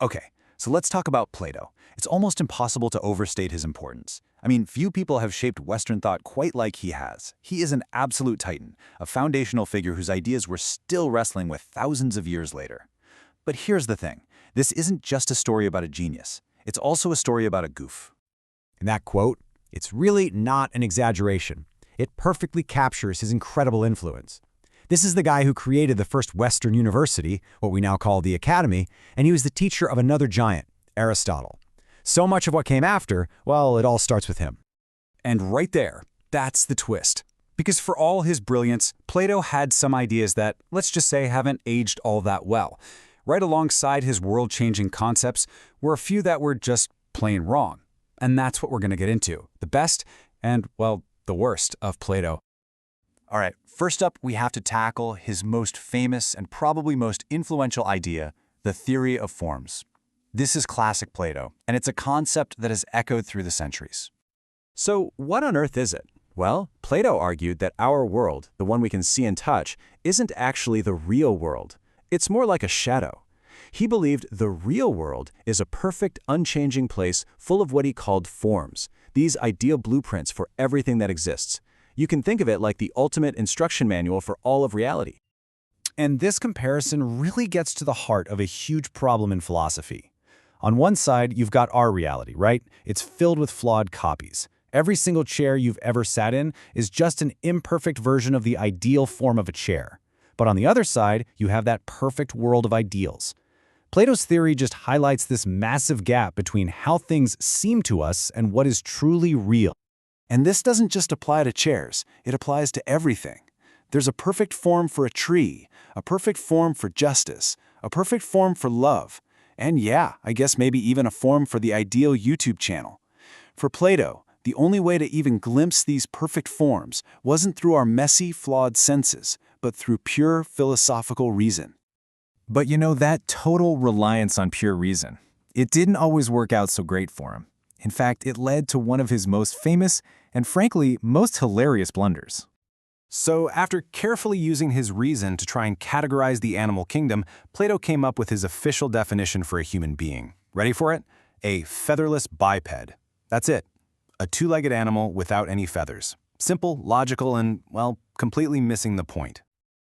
Okay, so let's talk about Plato. It's almost impossible to overstate his importance. I mean, few people have shaped Western thought quite like he has. He is an absolute titan, a foundational figure whose ideas we're still wrestling with thousands of years later. But here's the thing. This isn't just a story about a genius. It's also a story about a goof. In that quote, it's really not an exaggeration. It perfectly captures his incredible influence. This is the guy who created the first Western university, what we now call the Academy, and he was the teacher of another giant, Aristotle. So much of what came after, well, it all starts with him. And right there, that's the twist. Because for all his brilliance, Plato had some ideas that, let's just say, haven't aged all that well. Right alongside his world-changing concepts were a few that were just plain wrong. And that's what we're going to get into. The best and, well, the worst of Plato. All right, first up, we have to tackle his most famous and probably most influential idea, the theory of forms. This is classic Plato, and it's a concept that has echoed through the centuries. So what on earth is it? Well, Plato argued that our world, the one we can see and touch, isn't actually the real world. It's more like a shadow. He believed the real world is a perfect, unchanging place full of what he called forms, these ideal blueprints for everything that exists. You can think of it like the ultimate instruction manual for all of reality. And this comparison really gets to the heart of a huge problem in philosophy. On one side, you've got our reality, right? It's filled with flawed copies. Every single chair you've ever sat in is just an imperfect version of the ideal form of a chair. But on the other side, you have that perfect world of ideals. Plato's theory just highlights this massive gap between how things seem to us and what is truly real. And this doesn't just apply to chairs, it applies to everything. There's a perfect form for a tree, a perfect form for justice, a perfect form for love, and yeah, I guess maybe even a form for the ideal YouTube channel. For Plato, the only way to even glimpse these perfect forms wasn't through our messy, flawed senses, but through pure philosophical reason. But you know, that total reliance on pure reason, it didn't always work out so great for him. In fact, it led to one of his most famous and frankly, most hilarious blunders. So after carefully using his reason to try and categorize the animal kingdom, Plato came up with his official definition for a human being. Ready for it? A featherless biped. That's it. A two-legged animal without any feathers. Simple, logical, and, well, completely missing the point.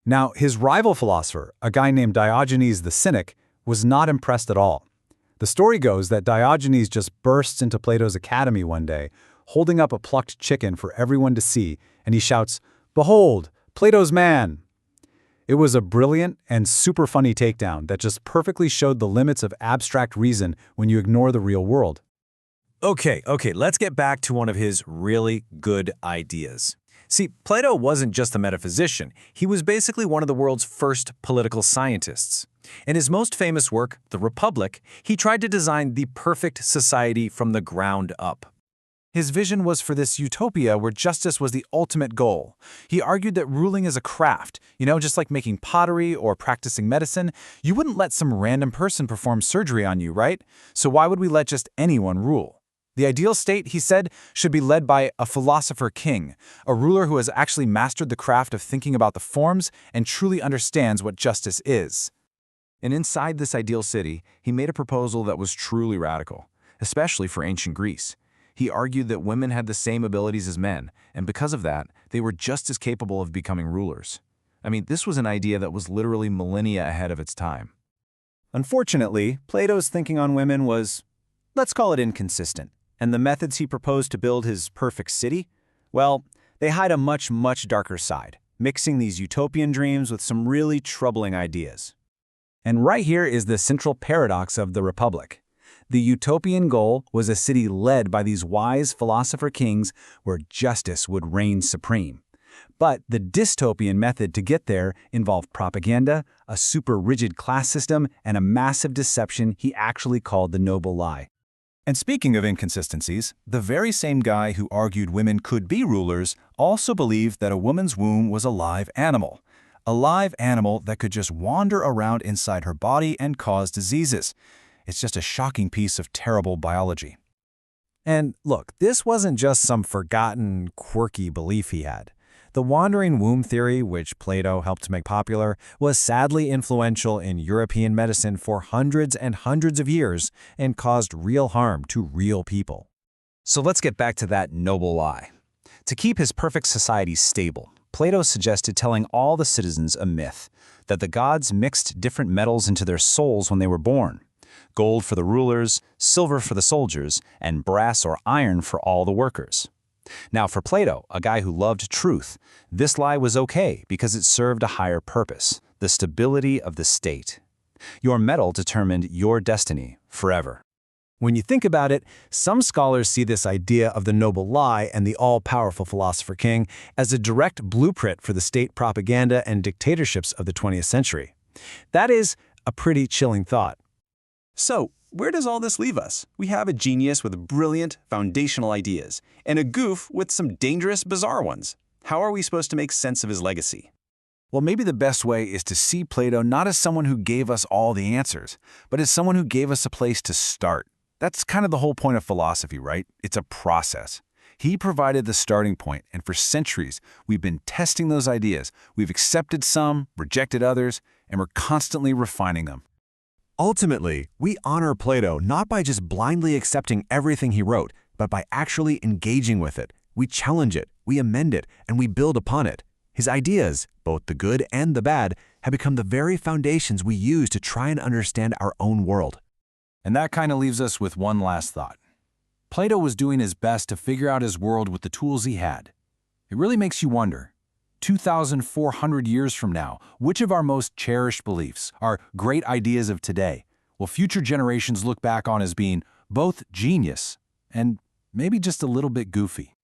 Now, his rival philosopher, a guy named Diogenes the Cynic, was not impressed at all. The story goes that Diogenes just bursts into Plato's academy one day, holding up a plucked chicken for everyone to see, and he shouts, "Behold, Plato's man!" It was a brilliant and super funny takedown that just perfectly showed the limits of abstract reason when you ignore the real world. Okay, let's get back to one of his really good ideas. See, Plato wasn't just a metaphysician. He was basically one of the world's first political scientists. In his most famous work, The Republic, he tried to design the perfect society from the ground up. His vision was for this utopia where justice was the ultimate goal. He argued that ruling is a craft, just like making pottery or practicing medicine. You wouldn't let some random person perform surgery on you, right? So why would we let just anyone rule? The ideal state, he said, should be led by a philosopher king, a ruler who has actually mastered the craft of thinking about the forms and truly understands what justice is. And inside this ideal city, he made a proposal that was truly radical, especially for ancient Greece. He argued that women had the same abilities as men, and because of that, they were just as capable of becoming rulers. I mean, this was an idea that was literally millennia ahead of its time. Unfortunately, Plato's thinking on women was, let's call it inconsistent. And the methods he proposed to build his perfect city? Well, they hide a much, much darker side, mixing these utopian dreams with some really troubling ideas. And right here is the central paradox of the Republic. The utopian goal was a city led by these wise philosopher kings where justice would reign supreme. But the dystopian method to get there involved propaganda, a super rigid class system, and a massive deception he actually called the noble lie. And speaking of inconsistencies, the very same guy who argued women could be rulers also believed that a woman's womb was a live animal. A live animal that could just wander around inside her body and cause diseases. It's just a shocking piece of terrible biology. And look, this wasn't just some forgotten, quirky belief he had. The wandering womb theory, which Plato helped to make popular, was sadly influential in European medicine for hundreds and hundreds of years and caused real harm to real people. So let's get back to that noble lie. To keep his perfect society stable, Plato suggested telling all the citizens a myth, that the gods mixed different metals into their souls when they were born. Gold for the rulers, silver for the soldiers, and brass or iron for all the workers. Now for Plato, a guy who loved truth, this lie was okay because it served a higher purpose, the stability of the state. Your metal determined your destiny forever. When you think about it, some scholars see this idea of the noble lie and the all-powerful philosopher king as a direct blueprint for the state propaganda and dictatorships of the 20th century. That is a pretty chilling thought. So, where does all this leave us? We have a genius with brilliant, foundational ideas, and a goof with some dangerous, bizarre ones. How are we supposed to make sense of his legacy? Well, maybe the best way is to see Plato not as someone who gave us all the answers, but as someone who gave us a place to start. That's kind of the whole point of philosophy, right? It's a process. He provided the starting point, and for centuries, we've been testing those ideas. We've accepted some, rejected others, and we're constantly refining them. Ultimately, we honor Plato not by just blindly accepting everything he wrote, but by actually engaging with it. We challenge it, we amend it, and we build upon it. His ideas, both the good and the bad, have become the very foundations we use to try and understand our own world. And that kind of leaves us with one last thought. Plato was doing his best to figure out his world with the tools he had. It really makes you wonder, 2,400 years from now, which of our most cherished beliefs, our great ideas of today, will future generations look back on as being both genius and maybe just a little bit goofy?